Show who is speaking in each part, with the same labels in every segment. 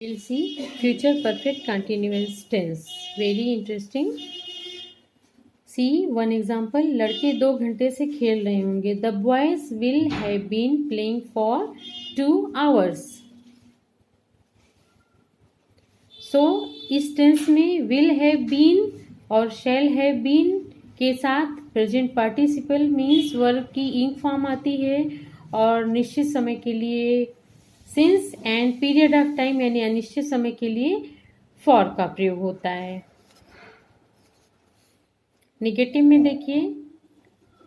Speaker 1: We'll see future perfect continuous tense. Very interesting. See one example. लड़के 2 घंटे से खेल रहे होंगे. The boys will have been playing for 2 hours. So इस टेंस में will have been और shall have been के साथ प्रेजेंट पार्टिसिपल मीन्स वर्ब की इंक फॉर्म आती है और निश्चित समय के लिए since and period of time यानी अनिश्चित समय के लिए फॉर का प्रयोग होता है. निगेटिव में देखिए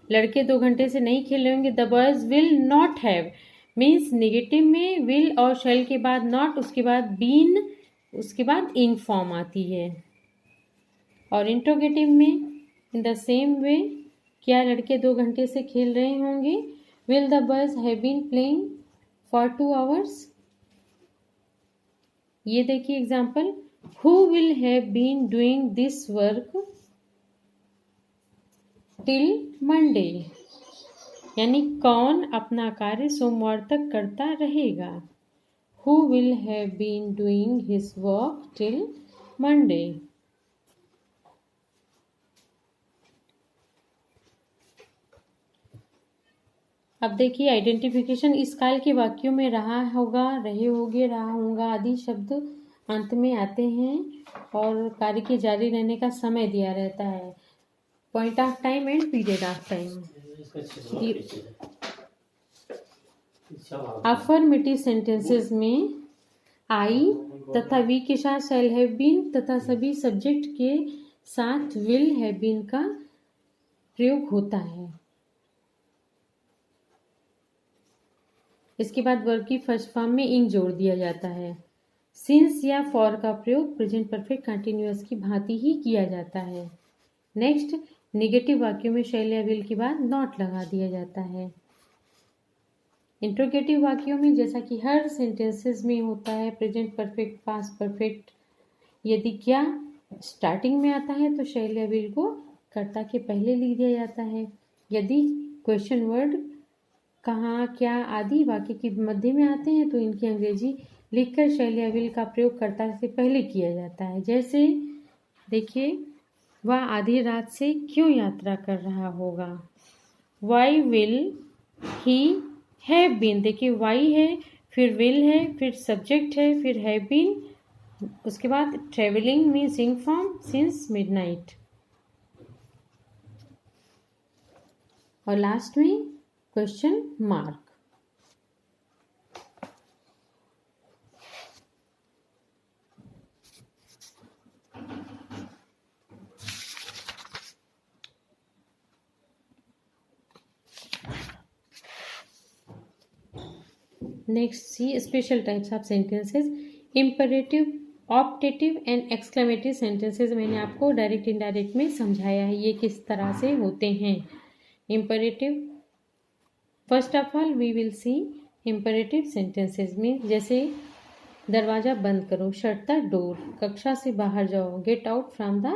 Speaker 1: लड़के 2 घंटे से नहीं खेले होंगे. The boys will not have means negative में विल और शैल के बाद नॉट, उसके बाद बीन, उसके बाद इंक फॉर्म आती है. और इंट्रोगेटिव में इन द सेम वे क्या लड़के 2 घंटे से खेल रहे होंगे. Will the boys have been playing for 2 hours. ये देखिए example. Who will have been doing this work till Monday यानी कौन अपना कार्य सोमवार तक करता रहेगा. Who will have been doing his work till Monday. अब देखिए आइडेंटिफिकेशन. इस काल के वाक्यों में रहा होगा, रहे होगे, रहा होगा आदि शब्द अंत में आते हैं और कार्य के जारी रहने का समय दिया रहता है. Point of time and period of time. Affirmative sentences में आई तथा वी के साथ शैल हैव बीन तथा सभी सब्जेक्ट के साथ विल हैव बीन का प्रयोग होता है. इसके बाद वर्ब की फर्स्ट फॉर्म में इंग जोड़ दिया जाता है. सिंस या फॉर का प्रयोग प्रेजेंट परफेक्ट कंटिन्यूअस की भांति ही किया जाता है. नेक्स्ट नेगेटिव वाक्यों में शैल या विल के बाद नॉट लगा दिया जाता है. इंट्रोगेटिव वाक्यों में जैसा कि हर सेंटेंसेस में होता है प्रेजेंट परफेक्ट, पास्ट परफेक्ट. यदि क्या स्टार्टिंग में आता है तो शैल या विल को कर्ता के पहले लिख दिया जाता है. यदि क्वेश्चन वर्ड कहाँ, क्या आदि वाक्य के मध्य में आते हैं तो इनकी अंग्रेजी लिखकर शैल या विल का प्रयोग कर्ता से पहले किया जाता है. जैसे देखिए वह आधी रात से क्यों यात्रा कर रहा होगा. Why will he have been. देखिए वाई है, फिर विल है, फिर सब्जेक्ट है, फिर हैव बीन, उसके बाद travelling means ing form since midnight और लास्ट में question mark. Next see special types of sentences. Imperative, optative and exclamative sentences मैंने आपको डायरेक्ट इनडायरेक्ट में समझाया है ये किस तरह से होते हैं. Imperative first of all we will see imperative sentences में जैसे दरवाज़ा बंद करो, शट द डोर, कक्षा से बाहर जाओ, get out from the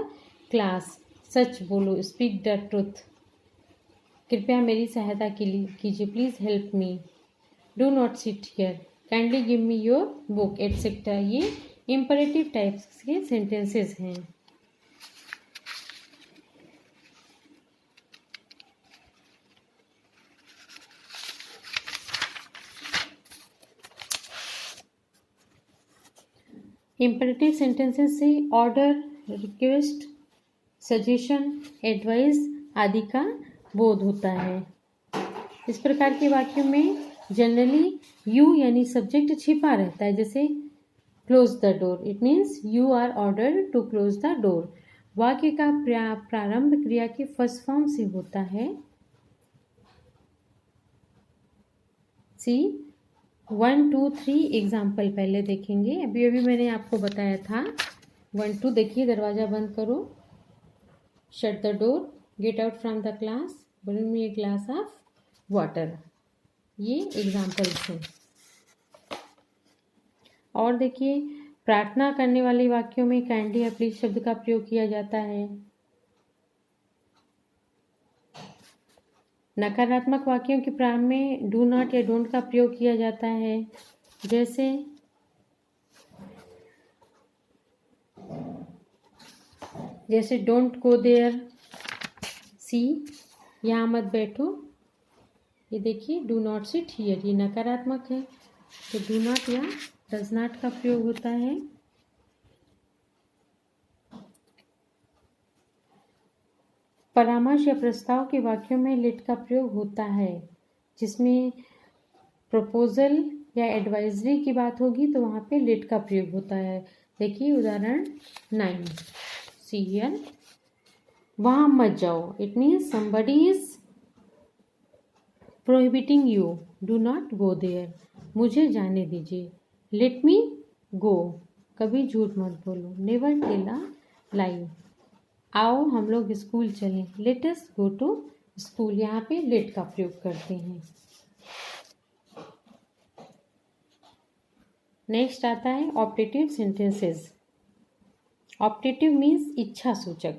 Speaker 1: class, सच बोलो, स्पीक द ट्रुथ, कृपया मेरी सहायता कीजिए, please help me, do not sit here, kindly give me your book etcetera. ये इम्परेटिव टाइप्स के सेंटेंसेस हैं. इम्परेटिव सेंटेंसेस से ऑर्डर, रिक्वेस्ट, सजेशन, एडवाइस आदि का बोध होता है. इस प्रकार के वाक्यों में जनरली यू यानी सब्जेक्ट छिपा रहता है. जैसे close the door, it means you are ordered to close the door. वाक्य का प्रारंभ क्रिया के फर्स्ट फॉर्म से होता है. सी 1, 2, 3 एग्जाम्पल पहले देखेंगे. अभी मैंने आपको बताया था. 1, 2 देखिए दरवाज़ा बंद करो, shut the door, gate out from the class, bring me a glass of water. ये एग्जाम्पल्स हैं. और देखिए प्रार्थना करने वाले वाक्यों में काइंडली या प्लीज शब्द का प्रयोग किया जाता है. नकारात्मक वाक्यों के प्रारंभ में डू नॉट या डोंट का प्रयोग किया जाता है. जैसे जैसे डोंट गो देयर, सी, यहाँ मत बैठो। ये देखिए डू नॉट सिट हियर, ये नकारात्मक है, तो डू नॉट या डज नॉट का प्रयोग होता है। परामर्श या प्रस्ताव के वाक्यों में लेट का प्रयोग होता है। जिसमें प्रपोजल या एडवाइजरी की बात होगी तो वहाँ पे लेट का प्रयोग होता है। देखिए उदाहरण 9, सी हियर, वहाँ मत जाओ, it means somebody is prohibiting you, do not go there, मुझे जाने दीजिए। लेट मी गो, कभी झूठ मत बोलो, नेवर टेल अ लाई, आओ हम लोग स्कूल चलें, let us go to school, यहाँ पे लेट का प्रयोग करते हैं। नेक्स्ट आता है ऑप्टेटिव सेंटेंसेस। ऑप्टेटिव मीन्स इच्छा सूचक।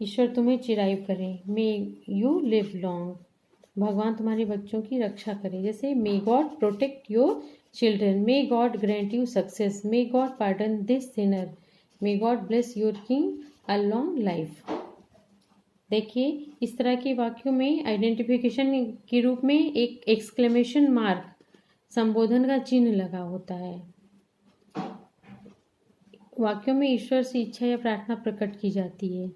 Speaker 1: ईश्वर तुम्हें चिरायु करे, मे यू लिव लॉन्ग, भगवान तुम्हारे बच्चों की रक्षा करे। जैसे may God protect your children, may God grant you success, may God pardon this Sinner, may God bless your king a long life. देखिए इस तरह के वाक्यों में आइडेंटिफिकेशन के रूप में एक एक्सक्लेमेशन मार्क, संबोधन का चिन्ह लगा होता है। वाक्यों में ईश्वर से इच्छा या प्रार्थना प्रकट की जाती है।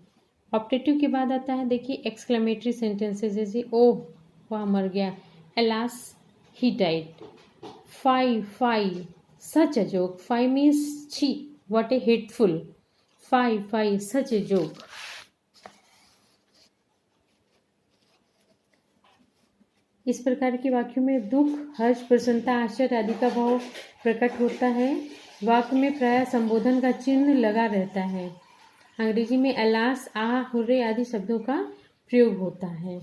Speaker 1: ऑप्टेटिव के बाद आता है देखिए एक्सक्लेमेटरी सेंटेंसेस, जैसे ओह वह मर गया, alas he died, fie such a joke, fie means छी, what a hateful, fie such a joke. इस प्रकार के वाक्यों में दुख, हर्ष, प्रसन्नता, आश्चर्य आदि का भाव प्रकट होता है। वाक्य में प्रायः संबोधन का चिन्ह लगा रहता है। अंग्रेजी में अलास, आह, हुर्रे आदि शब्दों का प्रयोग होता है।